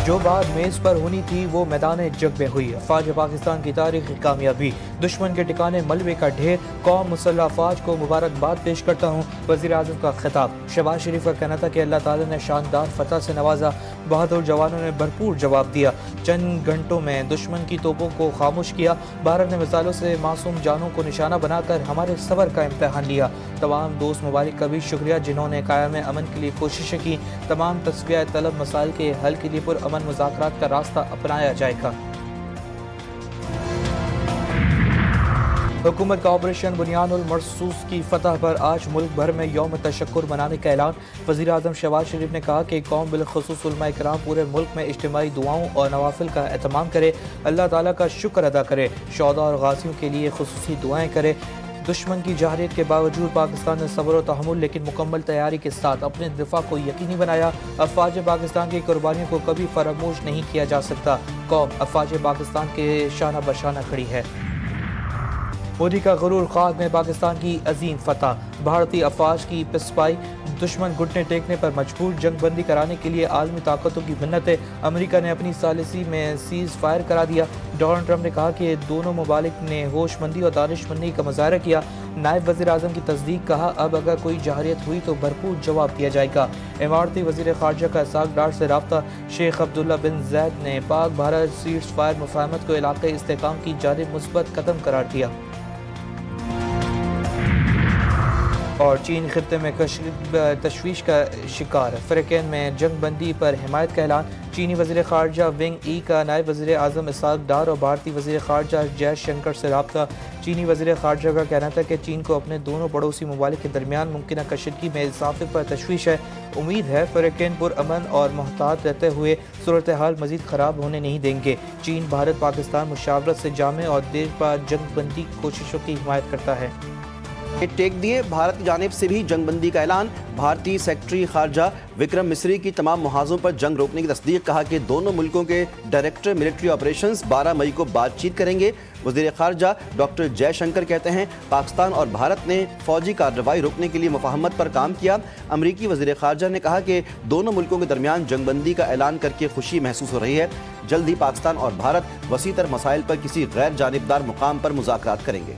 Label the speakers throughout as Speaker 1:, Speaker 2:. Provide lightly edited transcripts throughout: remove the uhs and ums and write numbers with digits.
Speaker 1: جو بات میز پر ہونی تھی وہ میدان جنگ میں ہوئی۔ افواج پاکستان کی تاریخی کامیابی، دشمن کے ٹھکانے ملبے کا ڈھیر، قوم مسلح افواج کو مبارکباد پیش کرتا ہوں۔ وزیر اعظم کا خطاب۔ شہباز شریف کا کہنا تھا کہ اللہ تعالیٰ نے شاندار فتح سے نوازا، بہادر جوانوں نے بھرپور جواب دیا، چند گھنٹوں میں دشمن کی توپوں کو خاموش کیا۔ بھارت نے مثالوں سے معصوم جانوں کو نشانہ بنا کر ہمارے صبر کا امتحان لیا۔ تمام دوست ممالک کا بھی شکریہ جنہوں نے قیام امن کے لیے کوششیں کی۔ تمام تصفیہ طلب مسائل کے حل کے لیے پرامن مذاکرات کا راستہ اپنایا جائے گا۔ حکومت کا آپریشن بنیان المرصوص کی فتح پر آج ملک بھر میں یوم تشکر منانے کا اعلان۔ وزیر اعظم شہباز شریف نے کہا کہ قوم بالخصوص علماء کرام پورے ملک میں اجتماعی دعاؤں اور نوافل کا اہتمام کرے، اللہ تعالیٰ کا شکر ادا کرے، شہداء اور غازیوں کے لیے خصوصی دعائیں کرے۔ دشمن کی جارحیت کے باوجود پاکستان نے صبر و تحمل لیکن مکمل تیاری کے ساتھ اپنے دفاع کو یقینی بنایا۔ افواج پاکستان کی قربانیوں کو کبھی فراموش نہیں کیا جا سکتا۔ قوم افواج پاکستان کے شانہ بشانہ کھڑی ہے۔ مودی کا غرور خاک میں پاکستان کی عظیم فتح، بھارتی افواج کی پسپائی، دشمن گھٹنے ٹیکنے پر مجبور، جنگ بندی کرانے کے لیے عالمی طاقتوں کی منتیں، امریکہ نے اپنی ثالثی میں سیز فائر کرا دیا۔ ڈونلڈ ٹرمپ نے کہا کہ دونوں ممالک نے ہوش مندی اور دانش مندی کا مظاہرہ کیا۔ نائب وزیر اعظم کی تصدیق، کہا اب اگر کوئی جارحیت ہوئی تو بھرپور جواب دیا جائے گا۔ اماراتی وزیر خارجہ کا اسحاق ڈار سے رابطہ، شیخ عبداللہ بن زید نے پاک بھارت سیز فائر مفاہمت کو علاقائی استحکام کی جانب مثبت قدم قرار دیا۔ اور چین خطے میں تشویش کا شکار، فریقین میں جنگ بندی پر حمایت کا اعلان۔ چینی وزیر خارجہ ونگ ای کا نائب وزیر اعظم اسحاق ڈار اور بھارتی وزیر خارجہ جے شنکر سے رابطہ۔ چینی وزیر خارجہ کا کہنا تھا کہ چین کو اپنے دونوں پڑوسی ممالک کے درمیان ممکنہ کشیدگی میں اضافے پر تشویش ہے۔ امید ہے فریقین پرامن اور محتاط رہتے ہوئے صورتحال مزید خراب ہونے نہیں دیں گے۔ چین بھارت پاکستان مشاورت سے جامع اور دیر پا جنگ بندی کوششوں کی حمایت کرتا ہے۔
Speaker 2: ٹیک دیے، بھارت کی جانب سے بھی جنگ بندی کا اعلان۔ بھارتی سیکرٹری خارجہ وکرم مسری کی تمام محاذوں پر جنگ روکنے کی تصدیق، کہا کہ دونوں ملکوں کے ڈائریکٹر ملٹری آپریشنز 12 مئی کو بات چیت کریں گے۔ وزیر خارجہ ڈاکٹر جے شنکر کہتے ہیں پاکستان اور بھارت نے فوجی کارروائی روکنے کے لیے مفاہمت پر کام کیا۔ امریکی وزیر خارجہ نے کہا کہ دونوں ملکوں کے درمیان جنگ بندی کا اعلان کر کے خوشی محسوس ہو رہی ہے، جلد ہی پاکستان اور بھارت وسیع تر مسائل پر کسی غیر جانبدار مقام پر مذاکرات کریں گے۔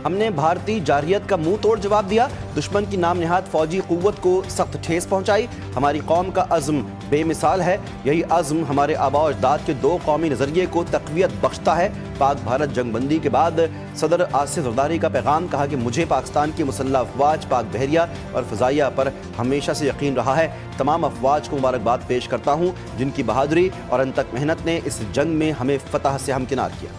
Speaker 2: ہم نے بھارتی جارحیت کا منہ توڑ جواب دیا، دشمن کی نام نہاد فوجی قوت کو سخت ٹھیس پہنچائی۔ ہماری قوم کا عزم بے مثال ہے، یہی عزم ہمارے آباء و اجداد کے دو قومی نظریے کو تقویت بخشتا ہے۔ پاک بھارت جنگ بندی کے بعد صدر آصف زرداری کا پیغام، کہا کہ مجھے پاکستان کی مسلح افواج، پاک بحریہ اور فضائیہ پر ہمیشہ سے یقین رہا ہے۔ تمام افواج کو مبارکباد پیش کرتا ہوں جن کی بہادری اور انتک محنت نے اس جنگ میں ہمیں فتح سے ہمکنار کیا۔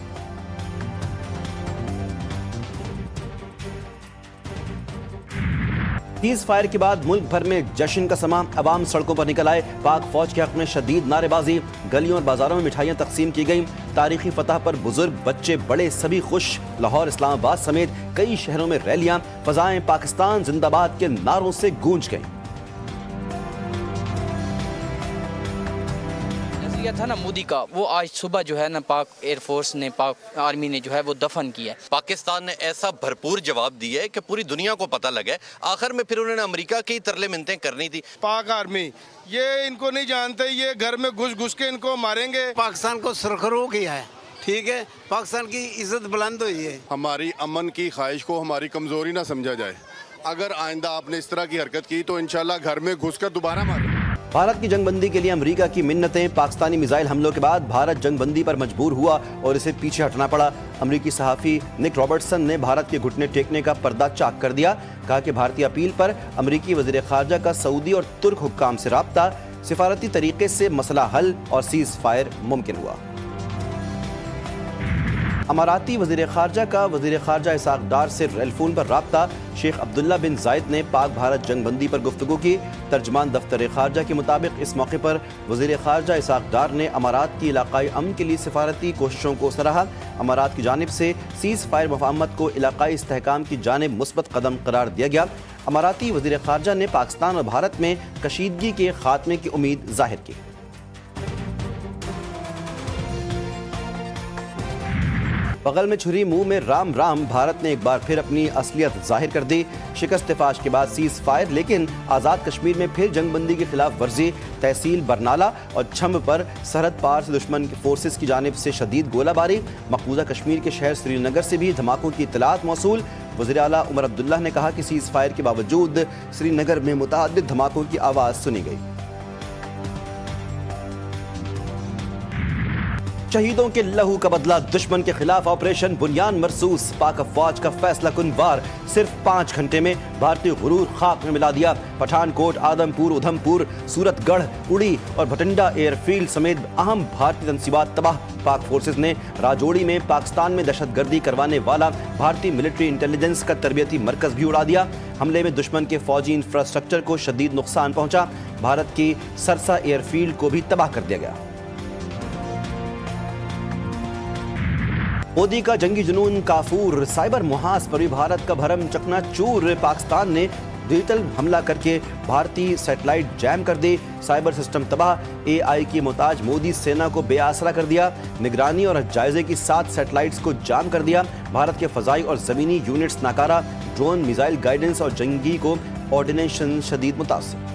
Speaker 2: سیز فائر کے بعد ملک بھر میں جشن کا سماں، عوام سڑکوں پر نکل آئے۔ پاک فوج کے حق میں شدید نعرے بازی، گلیوں اور بازاروں میں مٹھائیاں تقسیم کی گئیں۔ تاریخی فتح پر بزرگ، بچے، بڑے سبھی خوش۔ لاہور، اسلام آباد سمیت کئی شہروں میں ریلیاں، فضائیں پاکستان زندہ باد کے نعروں سے گونج گئیں۔
Speaker 3: تھا نا مودی کا، وہ آج صبح جو ہے نا پاک ایئر فورس نے، پاک آرمی نے جو ہے وہ دفن کیا ہے۔
Speaker 4: پاکستان نے ایسا بھرپور جواب دیا ہے کہ پوری دنیا کو پتہ لگا ہے۔ آخر میں پھر انہوں نے امریکہ کی ترلے منتیں کرنی تھی۔
Speaker 5: پاک آرمی یہ ان کو نہیں جانتے، یہ گھر میں گھس گھس کے ان کو ماریں گے۔
Speaker 6: پاکستان کو سرخرو کیا ہے، ٹھیک ہے، پاکستان کی عزت بلند ہوئی ہے۔
Speaker 5: ہماری امن کی خواہش کو ہماری کمزوری نہ سمجھا جائے۔ اگر آئندہ آپ نے اس طرح کی حرکت کی تو انشاءاللہ گھر میں گھس کر دوبارہ ماریں۔
Speaker 2: بھارت کی جنگ بندی کے لیے امریکہ کی منتیں، پاکستانی میزائل حملوں کے بعد بھارت جنگ بندی پر مجبور ہوا اور اسے پیچھے ہٹنا پڑا۔ امریکی صحافی نک رابرٹسن نے بھارت کے گھٹنے ٹیکنے کا پردہ چاک کر دیا، کہا کہ بھارتی اپیل پر امریکی وزیر خارجہ کا سعودی اور ترک حکام سے رابطہ، سفارتی طریقے سے مسئلہ حل اور سیز فائر ممکن ہوا۔ اماراتی وزیر خارجہ کا وزیر خارجہ اسحاق ڈار سے ریل فون پر رابطہ، شیخ عبداللہ بن زائد نے پاک بھارت جنگ بندی پر گفتگو کی۔ ترجمان دفتر خارجہ کے مطابق اس موقع پر وزیر خارجہ اسحاق ڈار نے امارات کی علاقائی امن کے لیے سفارتی کوششوں کو سراہا۔ امارات کی جانب سے سیز فائر مفاہمت کو علاقائی استحکام کی جانب مثبت قدم قرار دیا گیا۔ اماراتی وزیر خارجہ نے پاکستان اور بھارت میں کشیدگی کے خاتمے کی امید ظاہر کی۔ बगल में छुरी मुंह में राम राम, भारत ने एक बार फिर अपनी असलियत जाहिर कर दी। शिकस्त फाश के बाद सीज फायर, लेकिन आज़ाद कश्मीर में फिर जंगबंदी की खिलाफ वर्जी। तहसील बरनाला और छम्ब पर सरहद पार से दुश्मन की फोर्सेस की जानिब से शदीद गोलाबारी। मकबूजा कश्मीर के शहर श्रीनगर से भी धमाकों की इत्तलात मौसूल। वज़ीर आला उमर अब्दुल्ला ने कहा कि सीज फायर के बावजूद श्रीनगर में मुतअद्दिद धमाकों की आवाज़ सुनी गई। शहीदों के लहू का बदला, दुश्मन के खिलाफ ऑपरेशन बुनियान मरसूस। पाक अफवाज का फैसला कुन वार सिर्फ 5 घंटे में भारतीय गुरूर खाक में मिला दिया। पठानकोट, आदमपुर, उधमपुर, सूरतगढ़, उड़ी और भटिंडा एयरफील्ड समेत अहम भारतीय तंसीबात तबाह। पाक फोर्सेस ने राजौरी में पाकिस्तान में दहशतगर्दी करवाने वाला भारतीय मिलिट्री इंटेलिजेंस का तरबियती मरकज भी उड़ा दिया। हमले में दुश्मन के फौजी इंफ्रास्ट्रक्चर को शदीद नुकसान पहुंचा। भारत की सरसा एयरफील्ड को भी तबाह कर दिया गया। मोदी का जंगी जुनून काफूर, साइबर मुहाज पर भी भारत का भरम चकनाचूर। पाकिस्तान ने डिजिटल हमला करके भारतीय सैटेलाइट जैम कर दी। साइबर सिस्टम तबाह। AI की मोहताज मोदी सेना को बेआसरा कर दिया। निगरानी और जायजे की 7 सैटेलाइट्स को जाम कर दिया। भारत के फजाई और जमीनी यूनिट्स नाकारा। ड्रोन, मिसाइल गाइडेंस और जंगी को ऑर्डिनेशन शदीद मुतासिर।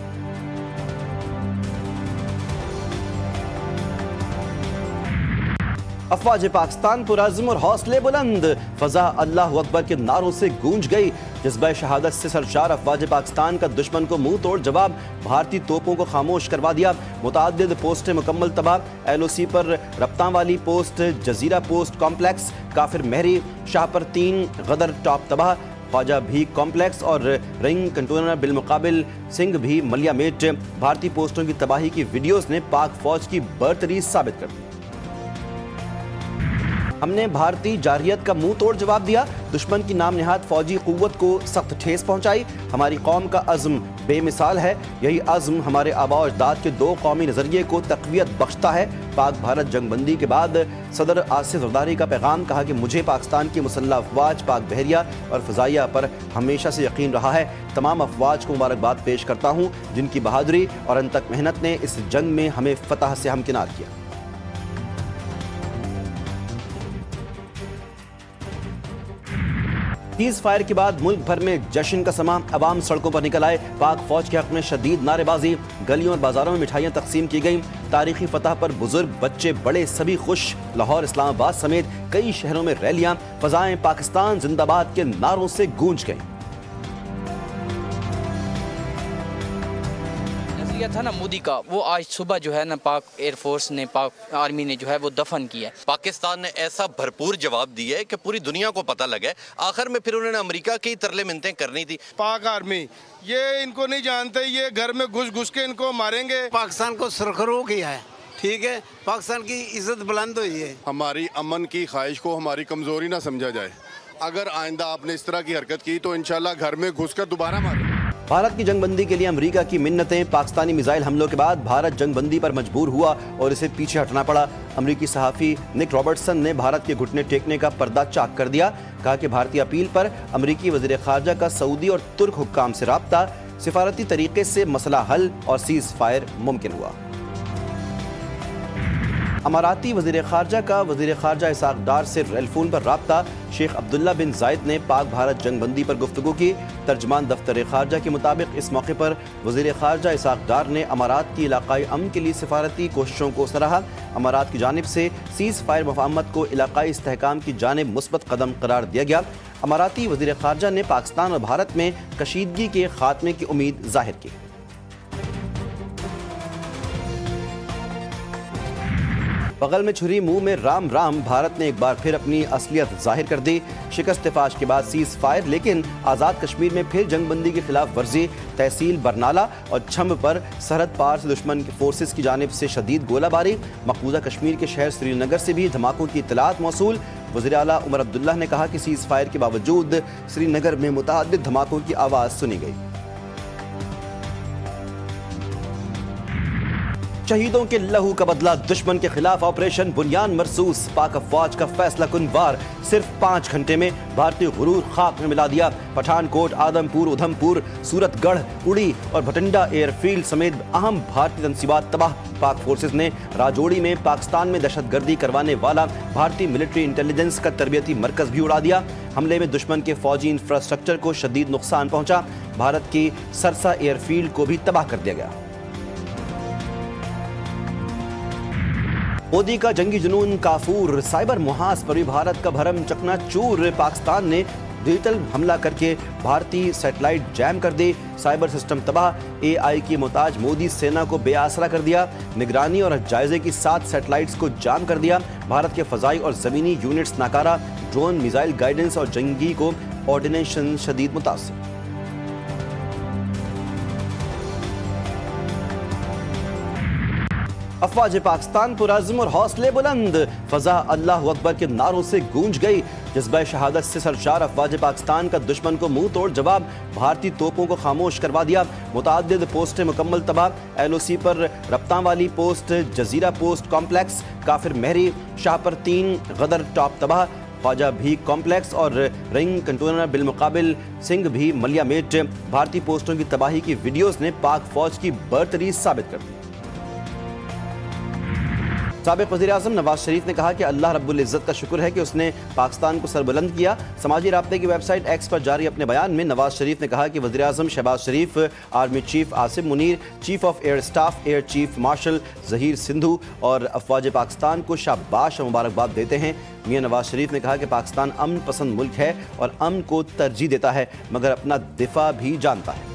Speaker 2: अफवाज पाकिस्तान पुरअज़्म और हौसले बुलंद। फजा अल्लाह अकबर के नारों से गूंज गई। जज्बा शहादत से सरशार अफवाज पाकिस्तान का दुश्मन को मुंह तोड़ जवाब। भारतीय तोपों को खामोश करवा दिया। मुतअद्दिद पोस्टें मुकम्मल तबाह। LOC पर रफ्तां वाली पोस्ट, जजीरा पोस्ट कॉम्प्लेक्स, काफिर महरी, शाहपर 3, गदर टॉप तबाह। ख्वाजा भी कॉम्प्लेक्स और रिंग कंटेनर बिलमुकाबिल सिंह भी मलिया मेट। भारतीय पोस्टों की तबाही की वीडियोस ने पाक फौज की बर्तरी साबित कर दी। हमने भारतीय जारहियत का मुंह तोड़ जवाब दिया। दुश्मन की नाम निहाद फौजी कुव्वत को सख्त ठेस पहुंचाई। हमारी कौम का अज़्म बेमिसाल है। यही अज़्म हमारे आबा और अजदाद के 2 कौमी नज़रिए को तक़वियत बख्शता है। पाक भारत जंगबंदी के बाद सदर आसिफ ज़रदारी का पैगाम, कहा कि मुझे पाकिस्तान की मुसल्लह अफवाज, पाक बहरिया और फ़ज़ाइया पर हमेशा से यकीन रहा है। तमाम अफवाज को मुबारकबाद पेश करता हूँ जिनकी बहादुरी और अनतक मेहनत ने इस जंग में हमें फ़तह से हमकिनार किया। सीज फायर के बाद मुल्क भर में जश्न का समा। अवाम सड़कों पर निकल आए। पाक फौज के हक में शदीद नारेबाजी। गलियों और बाजारों में मिठाइयाँ तकसीम की गईं। तारीखी फतह पर बुजुर्ग, बच्चे, बड़े सभी खुश। लाहौर, इस्लामाबाद समेत कई शहरों में रैलियां। फजाएं पाकिस्तान जिंदाबाद के नारों से गूंज गईं।
Speaker 3: था ना मोदी का, वो आज सुबह जो है ना पाक एयरफोर्स ने, पाक आर्मी ने जो है वो दफन किया है।
Speaker 4: पाकिस्तान ने ऐसा भरपूर जवाब दिया है कि पूरी दुनिया को पता लगा। आखिर में फिर उन्होंने अमेरिका की तरले मिन्नतें करनी थी।
Speaker 7: पाक आर्मी ये इनको नहीं जानते, ये घर में घुस घुस के इनको मारेंगे।
Speaker 6: पाकिस्तान को सुरखरू किया है, ठीक है। पाकिस्तान की इज्जत बुलंद हुई है।
Speaker 5: हमारी अमन की ख्वाहिश को हमारी कमजोरी ना समझा जाए। अगर आइंदा आपने इस तरह की हरकत की तो इंशाल्लाह घर में घुसकर दोबारा मारें।
Speaker 2: भारत की जंगबंदी के लिए अमेरिका की मिन्नतें। पाकिस्तानी मिसाइल हमलों के बाद भारत जंगबंदी पर मजबूर हुआ और इसे पीछे हटना पड़ा। अमेरिकी सहाफ़ी निक रॉबर्टसन ने भारत के घुटने टेकने का पर्दा चाक कर दिया। कहा कि भारतीय अपील पर अमेरिकी वज़ीर ख़ारजा का सऊदी और तुर्क हुक्काम से राब्ता। सिफारती तरीके से मसला हल और सीज़ फायर मुमकिन हुआ। अमाराती वज़ीर ख़ारजा का वज़ीर ख़ारजा इसाक डार से टेलीफोन पर राब्ता। शेख अब्दुल्ला बिन जायद ने पाक भारत जंगबंदी पर गुफ्तगू की। तर्जमान दफ्तर ख़ारजा के मुताबिक इस मौके पर वज़ीर ख़ारजा इसाक डार ने अमारात की इलाकाई अमन के लिए सिफारती कोशिशों को सराहा। अमारात की जानिब से सीज़ फायर मफ़ाहमत को इलाकाई इस्तेहकाम की जानिब मुस्बत कदम करार दिया गया। अमाराती वज़ीर ख़ारजा ने पाकिस्तान और भारत में कशीदगी के खात्मे की उम्मीद ज़ाहिर की। बगल में छुरी मुंह में राम राम, भारत ने एक बार फिर अपनी असलियत जाहिर कर दी। शिकस्त फाश के बाद सीज फायर, लेकिन आज़ाद कश्मीर में फिर जंगबंदी की खिलाफ वर्जी। तहसील बरनाला और छम्ब पर सरहद पार से दुश्मन की फोर्सेस की जानिब से शदीद गोलाबारी। मकबूजा कश्मीर के शहर श्रीनगर से भी धमाकों की इत्तलात मौसूल। वज़ीर आला उमर अब्दुल्ला ने कहा कि सीज फायर के बावजूद श्रीनगर में मुतअद्दिद धमाकों की आवाज़ सुनी गई। शहीदों के लहू का बदला, दुश्मन के खिलाफ ऑपरेशन बुनियान मरसूस। पाक अफवाज का फैसला कुन वार सिर्फ 5 घंटे में भारतीय गुरूर खाक में मिला दिया। पठानकोट, आदमपुर, उधमपुर, सूरतगढ़, उड़ी और भटिंडा एयरफील्ड समेत अहम भारतीय तंसीबात तबाह। पाक फोर्सेस ने राजौरी में पाकिस्तान में दहशतगर्दी करवाने वाला भारतीय मिलिट्री इंटेलिजेंस का तरबियती मरकज भी उड़ा दिया। हमले में दुश्मन के फौजी इंफ्रास्ट्रक्चर को शदीद नुकसान पहुंचा। भारत की सरसा एयरफील्ड को भी तबाह कर दिया गया। मोदी का जंगी जुनून काफूर, साइबर मुहाज पर भी भारत का भरम चकनाचूर। पाकिस्तान ने डिजिटल हमला करके भारतीय सैटेलाइट जैम कर दी, साइबर सिस्टम तबाह। एआई की मोहताज मोदी सेना को बेआसरा कर दिया, निगरानी और जायजे की 7 सैटेलाइट्स को जाम कर दिया। भारत के फजाई और जमीनी यूनिट्स नाकारा, ड्रोन मिसाइल गाइडेंस और जंगी को ऑर्डिनेशन शदीद मुतासिर। अफवाज पाकिस्तान पुरअज़्म और हौसले बुलंद, फजा अल्लाह अकबर के नारों से गूंज गई। जज्बा शहादत से सरशार अफवाज पाकिस्तान का दुश्मन को मुंह तोड़ जवाब, भारतीय तोपों को खामोश करवा दिया। मुतअद्दिद पोस्टें मुकम्मल तबाह। एलओसी पर रफ्तां वाली पोस्ट, जजीरा पोस्ट कॉम्प्लेक्स, काफिर महरी, शाहपर 3, गदर टॉप तबाह। ख्वाजा भी कॉम्प्लेक्स और रिंग कंटेनर बिलमुकाबिल सिंह भी मलिया मेट। भारतीय पोस्टों की तबाही की वीडियोस ने पाक फौज की बरतरी साबित कर दी। साबिक वज़ीर-ए-आज़म नवाज शरीफ ने कहा कि अल्लाह रब्बुल इज़्ज़त का शुक्र है कि उसने पाकिस्तान को सरबुलंद किया। समाजी राब्ते की वेबसाइट एक्स पर जारी अपने बयान में नवाज शरीफ ने कहा कि वज़ीर-ए-आज़म Shahbaz Sharif, army chief Asim Munir, chief of air staff air chief marshal Zaheer Sidhu और अफवाज पाकिस्तान को शाबाश और मुबारकबाद देते हैं। मियां नवाज शरीफ ने कहा कि पाकिस्तान अमन पसंद मुल्क है और अमन को तरजीह देता है, मगर अपना दिफा भी जानता है।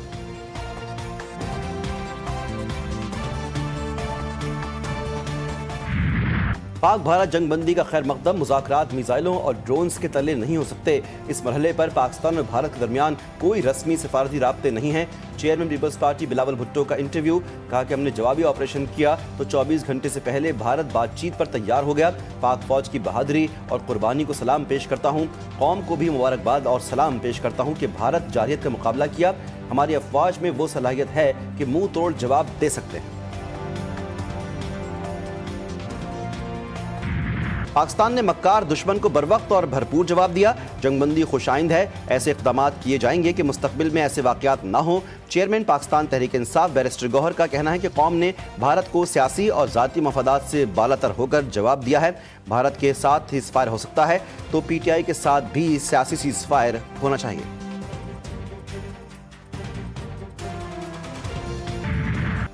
Speaker 2: पाक भारत जंग बंदी का खैर मकदम, मुज़ाकरात मिसाइलों और ड्रोन्स के तले नहीं हो सकते। इस मरहले पर पाकिस्तान और भारत के दरमियान कोई रस्मी सिफारती राब्ते नहीं हैं। Chairman peoples party Bilawal Bhutto का इंटरव्यू, कहा कि हमने जवाबी ऑपरेशन किया तो 24 घंटे से पहले भारत बातचीत पर तैयार हो गया। पाक फौज की बहादुरी और कुर्बानी को सलाम पेश करता हूँ। कौम को भी मुबारकबाद और सलाम पेश करता हूँ कि भारत जारहियत का मुकाबला किया। हमारी अफवाज में वो सलाहियत है कि मुंह तोड़ जवाब दे सकते हैं। पाकिस्तान ने मक्कार दुश्मन को बरवक्त और भरपूर जवाब दिया। जंगबंदी खुशाइंद है, ऐसे इक़दामात किए जाएंगे कि मुस्तकबिल में ऐसे वाक़यात ना हों। चेयरमैन पाकिस्तान तहरीक इंसाफ बैरिस्टर गौहर का कहना है कि कौम ने भारत को सियासी और ज़ाती मफादात से बालातर होकर जवाब दिया है। भारत के साथ सीज़फायर हो सकता है तो PTI के साथ भी सियासी सीज़फायर होना चाहिए।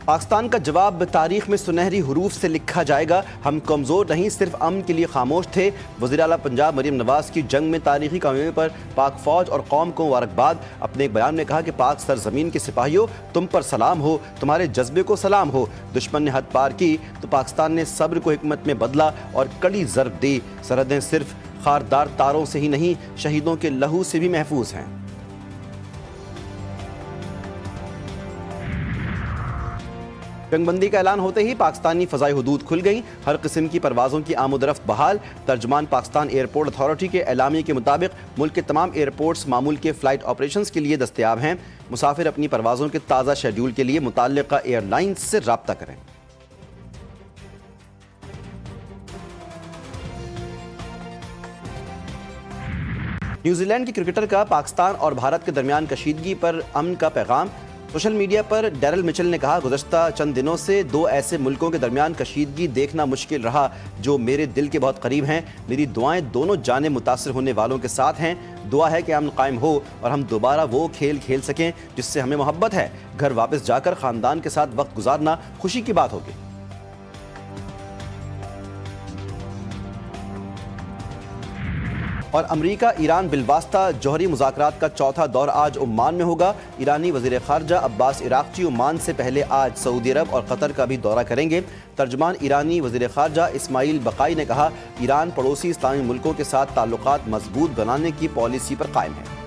Speaker 2: पाकिस्तान का जवाब तारीख में सुनहरी हरूफ से लिखा जाएगा। हम कमज़ोर नहीं, सिर्फ अमन के लिए खामोश थे। वज़ीर आला पंजाब मरीम नवाज की जंग में तारीखी कामयाबी पर पाक फ़ौज और कौम को मुबारकबाद। अपने एक बयान में कहा कि पाक सरजमीन के सिपाहियों, तुम पर सलाम हो, तुम्हारे जज्बे को सलाम हो। दुश्मन ने हद पार की तो पाकिस्तान ने सब्र को हिकमत में बदला और कड़ी ज़रब दी। सरहदें सिर्फ खारदार तारों से ही नहीं, शहीदों के लहू से भी महफूज हैं। जंगबंदी का ऐलान होते ही पाकिस्तानी फ़ज़ाई हुदूद खुल गई। हर किस्म की परवाज़ों की आमद-रफ्त बहाल। तर्जुमान पाकिस्तान एयरपोर्ट अथॉरिटी के एलामिये के मुताबिक मुल्क के तमाम एयरपोर्ट्स मामूल के फ़्लाइट ऑपरेशंस के लिए दस्तयाब हैं। मुसाफिर अपनी परवाज़ों के ताज़ा शेड्यूल के लिए मुताल्लिक़ा एयरलाइंस से रब्ता करें। न्यूजीलैंड के क्रिकेटर का पाकिस्तान और भारत के दरमियान कशीदगी पर अमन का पैगाम। सोशल मीडिया पर डैरल मिचेल ने कहा, गुज़श्ता चंद दिनों से 2 ऐसे मुल्कों के दरमियान कशीदगी देखना मुश्किल रहा जो मेरे दिल के बहुत करीब हैं। मेरी दुआएं दोनों जाने मुतासिर होने वालों के साथ हैं। दुआ है कि अमन कायम हो और हम दोबारा वो खेल खेल सकें जिससे हमें मोहब्बत है। घर वापस जाकर ख़ानदान के साथ वक्त गुजारना खुशी की बात होगी। और अमरीका ईरान बिलवास्ता जौहरी मुज़ाकरात का चौथा दौर आज ओमान में होगा। ईरानी वज़ीर ख़ारजा अब्बास इराक़ची ओमान से पहले आज सऊदी अरब और कतर का भी दौरा करेंगे। तर्जुमान ईरानी वज़ीर ख़ारजा इस्माइल बक़ाई ने कहा, ईरान पड़ोसी इस्लामी मुल्कों के साथ ताल्लुक़ात मजबूत बनाने की पॉलिसी पर कायम है।